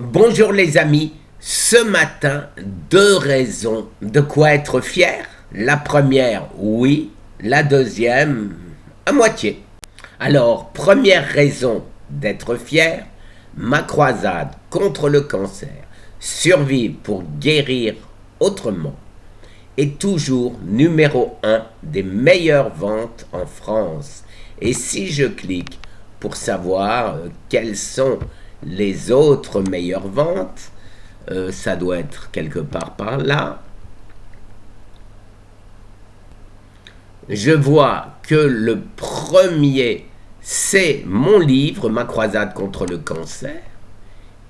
Bonjour les amis, ce matin, deux raisons de quoi être fier. La première, oui, la deuxième, à moitié. Alors, première raison d'être fier, ma croisade contre le cancer, survivre pour guérir autrement, est toujours numéro 1 des meilleures ventes en France. Et si je clique pour savoir quelles sont les autres meilleures ventes, ça doit être quelque part par là. Je vois que le premier, c'est mon livre, Ma croisade contre le cancer.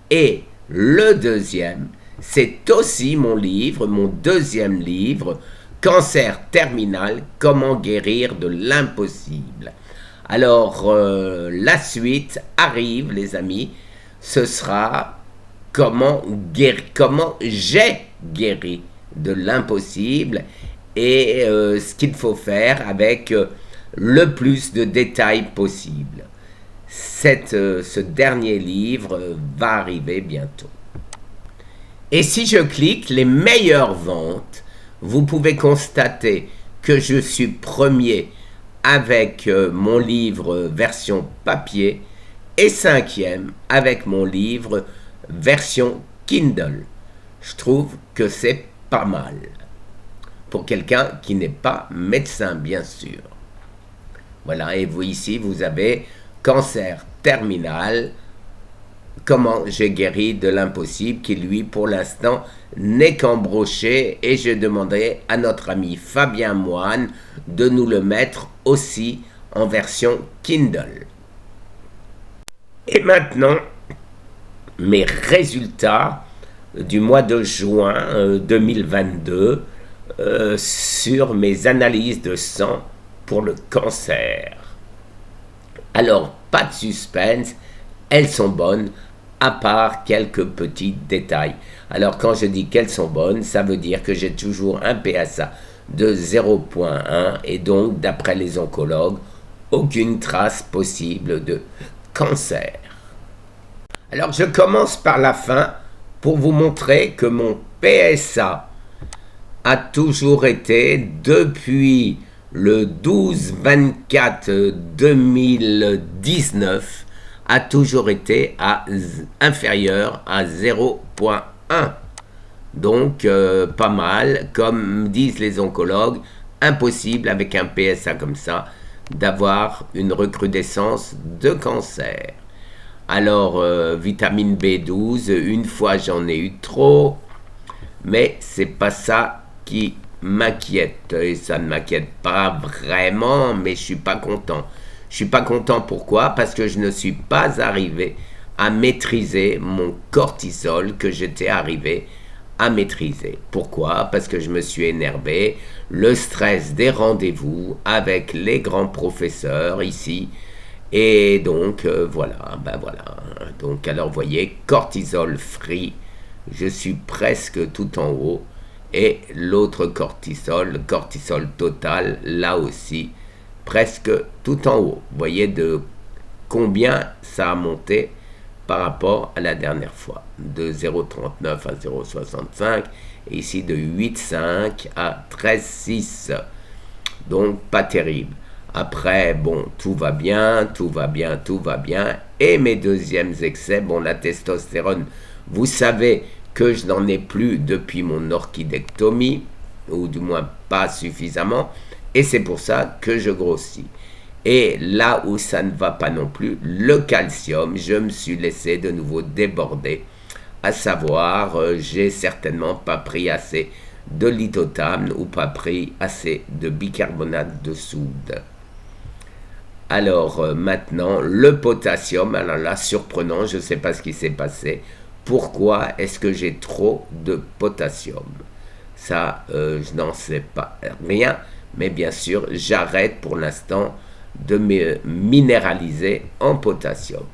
Et le deuxième, c'est aussi mon livre, mon deuxième livre, Cancer terminal, comment guérir de l'impossible. Alors, la suite arrive, les amis. Ce sera comment j'ai guéri de l'impossible et ce qu'il faut faire avec le plus de détails possible. Ce dernier livre va arriver bientôt. Et si je clique les meilleures ventes, vous pouvez constater que je suis premier avec mon livre version papier et cinquième avec mon livre version Kindle. Je trouve que c'est pas mal pour quelqu'un qui n'est pas médecin, bien sûr. Voilà, et vous ici, vous avez Cancer terminal, comment j'ai guéri de l'impossible, qui lui, pour l'instant, n'est qu'embroché, et je demanderai à notre ami Fabien Moine de nous le mettre aussi en version Kindle. Et maintenant, mes résultats du mois de juin 2022 sur mes analyses de sang pour le cancer. Alors, pas de suspense, elles sont bonnes, à part quelques petits détails. Alors, quand je dis qu'elles sont bonnes, ça veut dire que j'ai toujours un PSA de 0,1 et donc, d'après les oncologues, aucune trace possible de cancer. Alors, je commence par la fin pour vous montrer que mon PSA a toujours été, depuis le 12-24-2019, a toujours été inférieur à 0,1. Donc, pas mal. Comme disent les oncologues, impossible avec un PSA comme ça d'avoir une recrudescence de cancer. Alors, vitamine B12, une fois j'en ai eu trop, mais c'est pas ça qui m'inquiète. Et ça ne m'inquiète pas vraiment, mais je suis pas content. Je suis pas content pourquoi? Parce que je ne suis pas arrivé à maîtriser mon cortisol que j'étais arrivé à maîtriser. Pourquoi? Parce que je me suis énervé. Le stress des rendez-vous avec les grands professeurs ici. Et donc, voilà. Donc, alors, vous voyez, cortisol free. Je suis presque tout en haut. Et l'autre cortisol, le cortisol total, là aussi, presque tout en haut. Vous voyez de combien ça a monté par rapport à la dernière fois. De 0,39 à 0,65. Et ici, de 8,5 à 13,6. Donc, pas terrible. Après, bon, tout va bien. Et mes deuxièmes excès, bon, la testostérone, vous savez que je n'en ai plus depuis mon orchidectomie, ou du moins pas suffisamment, et c'est pour ça que je grossis. Et là où ça ne va pas non plus, le calcium, je me suis laissé de nouveau déborder, à savoir, j'ai certainement pas pris assez de lithotame ou pas pris assez de bicarbonate de soude. Alors maintenant, le potassium, alors là, surprenant, je ne sais pas ce qui s'est passé. Pourquoi est-ce que j'ai trop de potassium? Ça, je n'en sais pas rien, mais bien sûr, j'arrête pour l'instant de me minéraliser en potassium.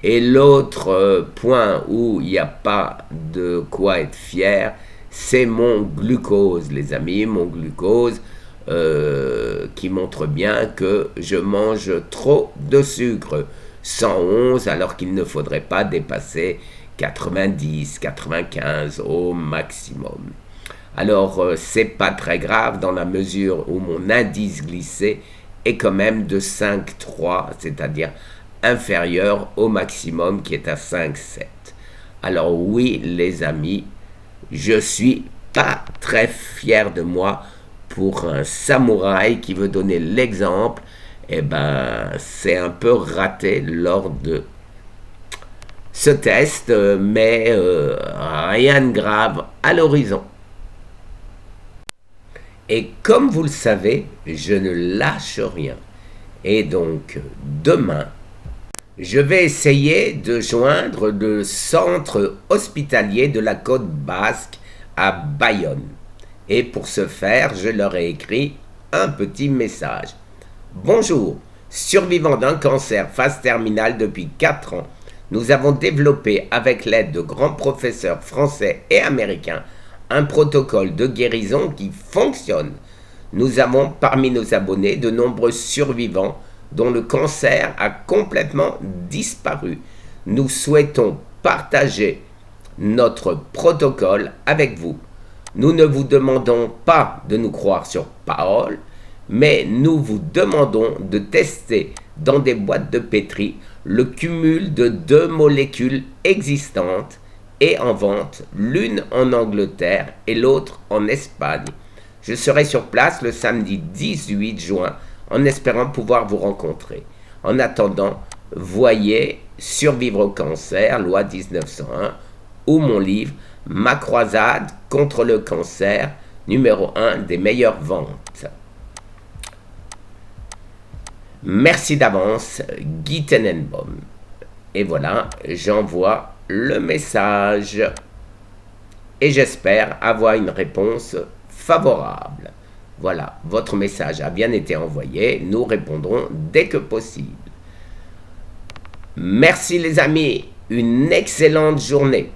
Et l'autre point où il n'y a pas de quoi être fier, c'est mon glucose, les amis, mon glucose qui montre bien que je mange trop de sucre. 111 alors qu'il ne faudrait pas dépasser 90, 95 au maximum. Alors, c'est pas très grave dans la mesure où mon indice glycé est quand même de 5,3, c'est-à-dire inférieur au maximum qui est à 5,7. Alors oui, les amis, je suis pas très fier de moi pour un samouraï qui veut donner l'exemple. Eh ben, c'est un peu raté lors de ce test, mais rien de grave à l'horizon. Et comme vous le savez, je ne lâche rien. Et donc, demain, je vais essayer de joindre le centre hospitalier de la côte basque à Bayonne. Et pour ce faire, je leur ai écrit un petit message. Bonjour, survivant d'un cancer phase terminale depuis 4 ans, nous avons développé avec l'aide de grands professeurs français et américains un protocole de guérison qui fonctionne. Nous avons parmi nos abonnés de nombreux survivants dont le cancer a complètement disparu. Nous souhaitons partager notre protocole avec vous. Nous ne vous demandons pas de nous croire sur parole, mais nous vous demandons de tester dans des boîtes de pétri le cumul de 2 molécules existantes et en vente, l'une en Angleterre et l'autre en Espagne. Je serai sur place le samedi 18 juin en espérant pouvoir vous rencontrer. En attendant, voyez Survivre au cancer, loi 1901, ou mon livre Ma croisade contre le cancer, numéro 1 des meilleures ventes. Merci d'avance, Guy Tenenbaum. Et voilà, j'envoie le message. Et j'espère avoir une réponse favorable. Voilà, votre message a bien été envoyé. Nous répondrons dès que possible. Merci les amis, une excellente journée.